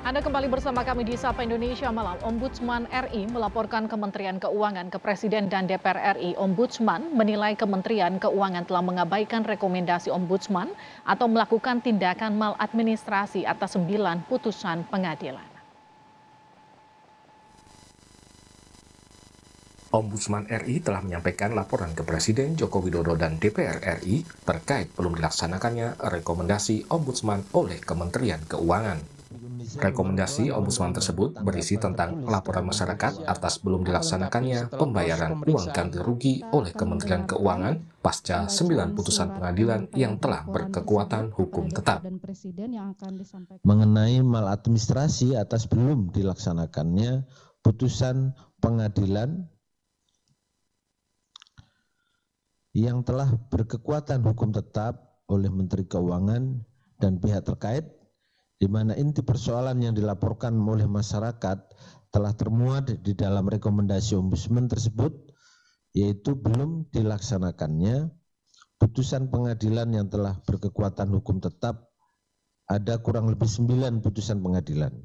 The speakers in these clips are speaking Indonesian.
Anda kembali bersama kami di Sapa Indonesia Malam. Ombudsman RI melaporkan Kementerian Keuangan ke Presiden dan DPR RI. Ombudsman menilai Kementerian Keuangan telah mengabaikan rekomendasi Ombudsman atau melakukan tindakan maladministrasi atas 9 putusan pengadilan. Ombudsman RI telah menyampaikan laporan ke Presiden Joko Widodo dan DPR RI terkait belum dilaksanakannya rekomendasi Ombudsman oleh Kementerian Keuangan. Rekomendasi Ombudsman tersebut berisi tentang laporan masyarakat atas belum dilaksanakannya pembayaran uang ganti rugi oleh Kementerian Keuangan pasca 9 putusan pengadilan yang telah berkekuatan hukum tetap. Mengenai maladministrasi atas belum dilaksanakannya putusan pengadilan yang telah berkekuatan hukum tetap oleh Menteri Keuangan dan pihak terkait, di mana inti persoalan yang dilaporkan oleh masyarakat telah termuat di dalam rekomendasi Ombudsman tersebut, yaitu belum dilaksanakannya putusan pengadilan yang telah berkekuatan hukum tetap. Ada kurang lebih 9 putusan pengadilan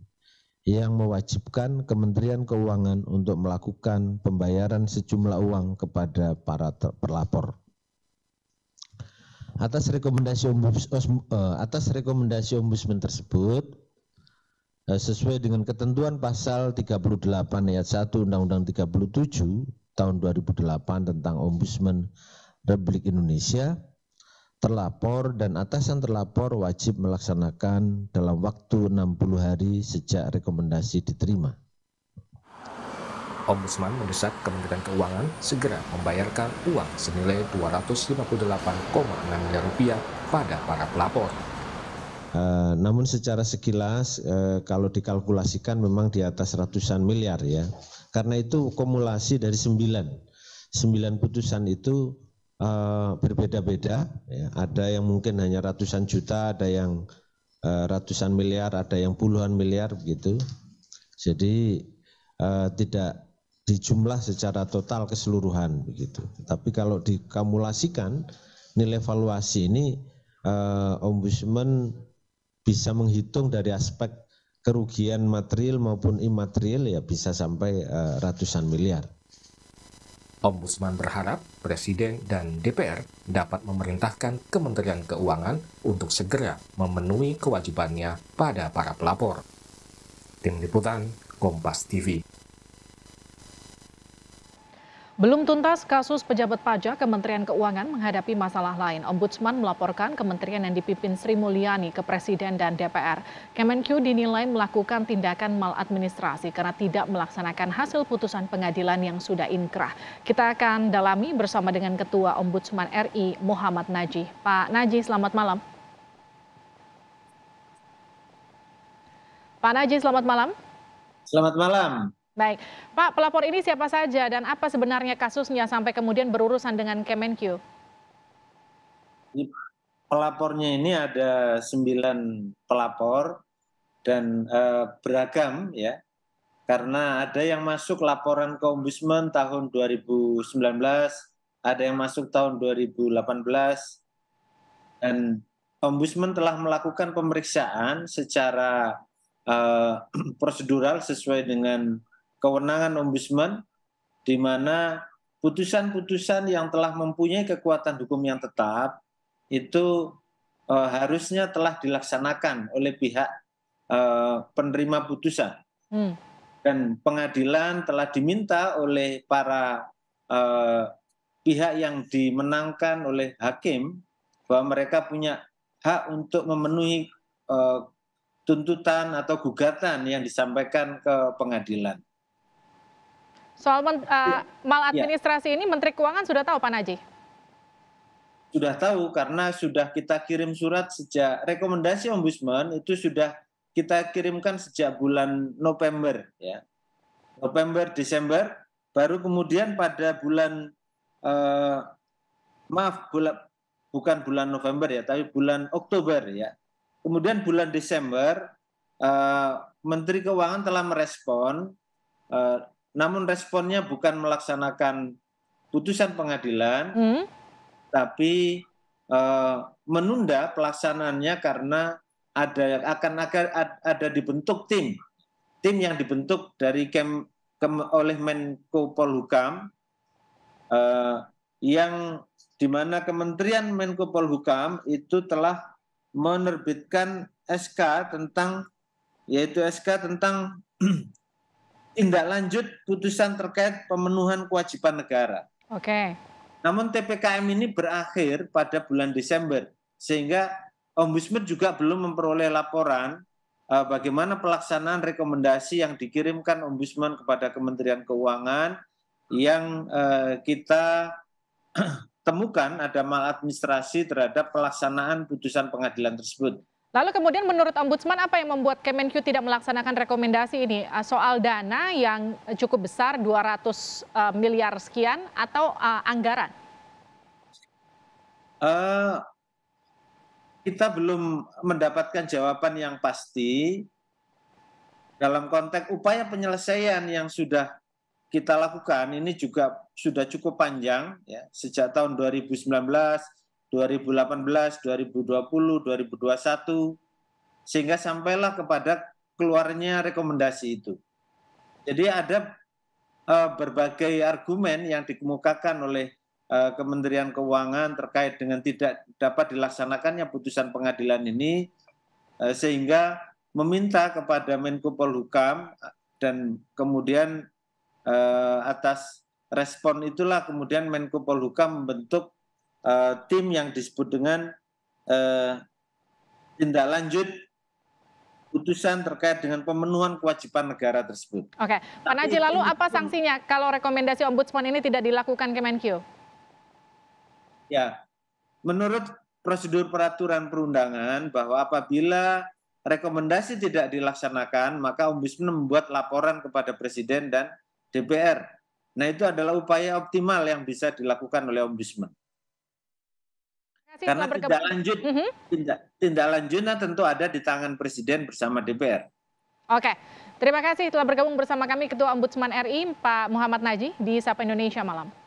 yang mewajibkan Kementerian Keuangan untuk melakukan pembayaran sejumlah uang kepada para pelapor. Atas rekomendasi Ombudsman tersebut, sesuai dengan ketentuan pasal 38 ayat 1 Undang-Undang 37 tahun 2008 tentang Ombudsman Republik Indonesia, terlapor dan atasan terlapor wajib melaksanakan dalam waktu 60 hari sejak rekomendasi diterima. Ombudsman mendesak Kementerian Keuangan segera membayarkan uang senilai Rp258,6 miliar pada para pelapor. Namun secara sekilas kalau dikalkulasikan memang di atas ratusan miliar ya. Karena itu kumulasi dari 9 putusan itu berbeda-beda. Ya. Ada yang mungkin hanya ratusan juta, ada yang ratusan miliar, ada yang puluhan miliar begitu. Jadi tidak dijumlah secara total keseluruhan begitu. Tapi kalau dikumulasikan nilai valuasi ini Ombudsman bisa menghitung dari aspek kerugian material maupun imaterial ya bisa sampai ratusan miliar. Ombudsman berharap Presiden dan DPR dapat memerintahkan Kementerian Keuangan untuk segera memenuhi kewajibannya pada para pelapor. Tim Liputan Kompas TV. Belum tuntas kasus pejabat pajak, Kementerian Keuangan menghadapi masalah lain. Ombudsman melaporkan kementerian yang dipimpin Sri Mulyani ke Presiden dan DPR. Kemenq dinilai melakukan tindakan maladministrasi karena tidak melaksanakan hasil putusan pengadilan yang sudah inkrah. Kita akan dalami bersama dengan Ketua Ombudsman RI Muhammad Najih. Pak Najih, selamat malam. Pak Najih, selamat malam. Selamat malam. Baik, Pak, pelapor ini siapa saja dan apa sebenarnya kasusnya sampai kemudian berurusan dengan Kemenq? Pelapornya ini ada 9 pelapor dan beragam ya, karena ada yang masuk laporan ke Ombudsman tahun 2019, ada yang masuk tahun 2018, dan Ombudsman telah melakukan pemeriksaan secara prosedural sesuai dengan kewenangan Ombudsman, di mana putusan-putusan yang telah mempunyai kekuatan hukum yang tetap itu harusnya telah dilaksanakan oleh pihak penerima putusan. Dan pengadilan telah diminta oleh para pihak yang dimenangkan oleh hakim bahwa mereka punya hak untuk memenuhi tuntutan atau gugatan yang disampaikan ke pengadilan. Soal maladministrasi ini Menteri Keuangan sudah tahu, Pak Najih? Sudah tahu karena sudah kita kirim surat sejak rekomendasi Ombudsman itu sudah kita kirimkan sejak bulan November ya. November, Desember, baru kemudian pada bulan bukan bulan November ya, tapi bulan Oktober ya. Kemudian bulan Desember Menteri Keuangan telah merespon, namun responnya bukan melaksanakan putusan pengadilan, tapi menunda pelaksanaannya karena ada dibentuk tim yang dibentuk dari oleh Menko Polhukam, yang di mana Kementerian Menko Polhukam itu telah menerbitkan SK tentang tindak lanjut putusan terkait pemenuhan kewajiban negara. Oke. Namun TPKM ini berakhir pada bulan Desember, sehingga Ombudsman juga belum memperoleh laporan bagaimana pelaksanaan rekomendasi yang dikirimkan Ombudsman kepada Kementerian Keuangan yang kita temukan ada maladministrasi terhadap pelaksanaan putusan pengadilan tersebut. Lalu kemudian menurut Ombudsman apa yang membuat Kemenq tidak melaksanakan rekomendasi ini? Soal dana yang cukup besar 200 miliar sekian atau anggaran? Kita belum mendapatkan jawaban yang pasti dalam konteks upaya penyelesaian yang sudah kita lakukan. Ini juga sudah cukup panjang ya, sejak tahun 2019, 2018, 2020, 2021, sehingga sampailah kepada keluarnya rekomendasi itu. Jadi ada berbagai argumen yang dikemukakan oleh Kementerian Keuangan terkait dengan tidak dapat dilaksanakannya putusan pengadilan ini, sehingga meminta kepada Menko Polhukam, dan kemudian atas respon itulah kemudian Menko Polhukam membentuk tim yang disebut dengan tindak lanjut putusan terkait dengan pemenuhan kewajiban negara tersebut. Oke, Pak Naji, lalu apa sanksinya kalau rekomendasi Ombudsman ini tidak dilakukan Kemenq? Ya, menurut prosedur peraturan perundangan bahwa apabila rekomendasi tidak dilaksanakan, maka Ombudsman membuat laporan kepada Presiden dan DPR. Nah, itu adalah upaya optimal yang bisa dilakukan oleh Ombudsman. Karena tindak lanjutnya tentu ada di tangan Presiden bersama DPR. Oke, terima kasih telah bergabung bersama kami Ketua Ombudsman RI Pak Muhammad Naji di Sapa Indonesia Malam.